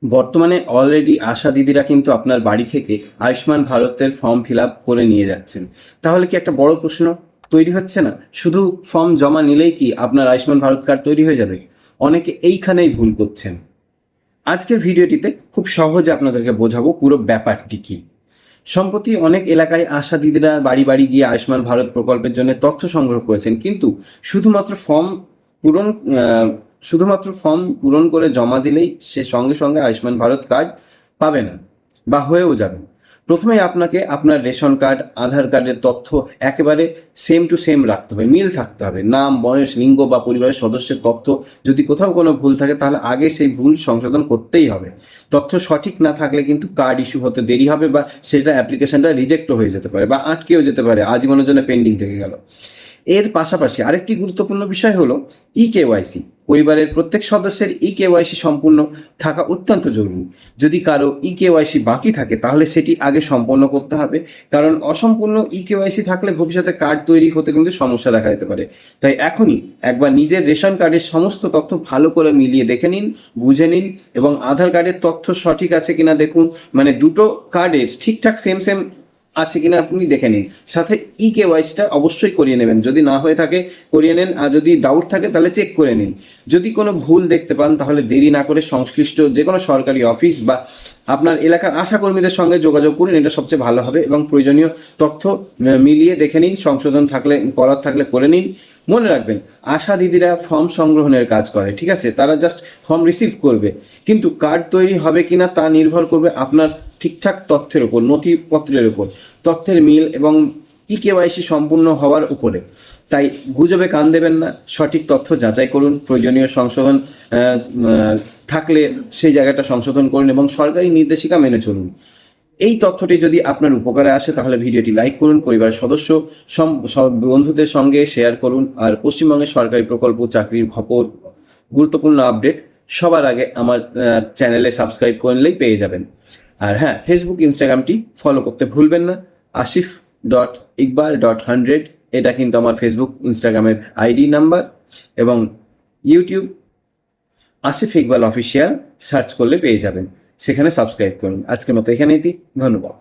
বর্তমানে অলরেডি আশা দিদিরা কিন্তু আপনার বাড়ি থেকে আয়ুষ্মান ভারতের ফর্ম ফিল আপ করে নিয়ে যাচ্ছেন। তাহলে কি একটা বড় প্রশ্ন তৈরি হচ্ছে না, শুধু ফর্ম জমা নিলেই কি আপনার আয়ুষ্মান ভারত কার্ড তৈরি হয়ে যাবে? অনেকে এইখানেই ভুল করছেন। আজকের ভিডিওটিতে খুব সহজে আপনাদেরকে বোঝাবো পুরো ব্যাপারটি কি। সম্প্রতি অনেক এলাকায় আশা দিদিরা বাড়ি বাড়ি গিয়ে আয়ুষ্মান ভারত প্রকল্পের জন্য তথ্য সংগ্রহ করেছেন, কিন্তু শুধুমাত্র ফর্ম পূরণ শুধুমাত্র ফর্ম পূরণ করে জমা দিলেই সে সঙ্গে সঙ্গে আয়ুষ্মান ভারত কার্ড পাবে না বা হয়েও যাবে। প্রথমেই আপনাকে আপনার রেশন কার্ড, আধার কার্ডের তথ্য একেবারে সেম টু সেম রাখতে হবে, মিল থাকতে হবে। নাম, বয়স, লিঙ্গ বা পরিবারের সদস্যের তথ্য যদি কোথাও কোনো ভুল থাকে তাহলে আগে সেই ভুল সংশোধন করতেই হবে। তথ্য সঠিক না থাকলে কিন্তু কার্ড ইস্যু হতে দেরি হবে বা সেটা অ্যাপ্লিকেশনটা রিজেক্টও হয়ে যেতে পারে বা আটকেও যেতে পারে, আজীবনের জন্য পেন্ডিং থেকে গেল। এর পাশাপাশি আরেকটি গুরুত্বপূর্ণ বিষয় হলো কেওয়াইসি। পরিবারের প্রত্যেক সদস্যের কেওয়াইসি সম্পূর্ণ থাকা অত্যন্ত জরুরি। যদি কারো কেওয়াইসি বাকি থাকে তাহলে সেটি আগে সম্পন্ন করতে হবে, কারণ অসম্পূর্ণ কেওয়াইসি থাকলে ভবিষ্যতে কার্ড তৈরি হতে কিন্তু সমস্যা দেখা যেতে পারে। তাই এখনই একবার নিজের রেশন কার্ডের সমস্ত তথ্য ভালো করে মিলিয়ে দেখে নিন, বুঝে নিন এবং আধার কার্ডের তথ্য সঠিক আছে কিনা দেখুন, মানে দুটো কার্ডের ঠিকঠাক সেম সেম আছে কিনা আপনি দেখে নিন। সাথে কেওয়াইসিটা অবশ্যই করিয়ে নেবেন, যদি না হয়ে থাকে করিয়ে নেন, আর যদি ডাউট থাকে তাহলে চেক করে নিন। যদি কোনো ভুল দেখতে পান তাহলে দেরি না করে সংশ্লিষ্ট যে কোনো সরকারি অফিস বা আপনার এলাকার আশাকর্মীদের সঙ্গে যোগাযোগ করুন, এটা সবচেয়ে ভালো হবে। এবং প্রয়োজনীয় তথ্য মিলিয়ে দেখে নিন, সংশোধন থাকলে করার থাকলে করে নিন। মনে রাখবেন, আশা দিদিরা ফর্ম সংগ্রহণের কাজ করে, ঠিক আছে? তারা জাস্ট ফর্ম রিসিভ করবে, কিন্তু কার্ড তৈরি হবে কিনা তা নির্ভর করবে আপনার ঠিকঠাক তথ্যের উপর, নথিপত্রের উপর, তথ্যের মিল এবং কেওয়াইসি সম্পূর্ণ হওয়ার উপরে। তাই গুজবে কান দেবেন না, সঠিক তথ্য যাচাই করুন, প্রয়োজনীয় সংশোধন থাকলে সেই জায়গাটা সংশোধন করুন এবং সরকারি নির্দেশিকা মেনে চলুন। এই তথ্যটি যদি আপনার উপকারে আসে তাহলে ভিডিওটি লাইক করুন, পরিবারের সদস্য সব বন্ধুদের সঙ্গে শেয়ার করুন। আর পশ্চিমবঙ্গের সরকারি প্রকল্প, চাকরির খবর, গুরুত্বপূর্ণ আপডেট সবার আগে আমার চ্যানেলে সাবস্ক্রাইব করলেই পেয়ে যাবেন। আর হ্যাঁ, ফেসবুক, ইনস্টাগ্রামটি ফলো করতে ভুলবেন না। asif.iqbal.100 এটা কিন্তু আমার ফেসবুক, ইনস্টাগ্রামের আইডি নাম্বার। এবং YouTube Asif Iqbal official search করলে পেয়ে যাবেন, সেখানে সাবস্ক্রাইব করুন। আজকের মতো এখানেই দিই, ধন্যবাদ।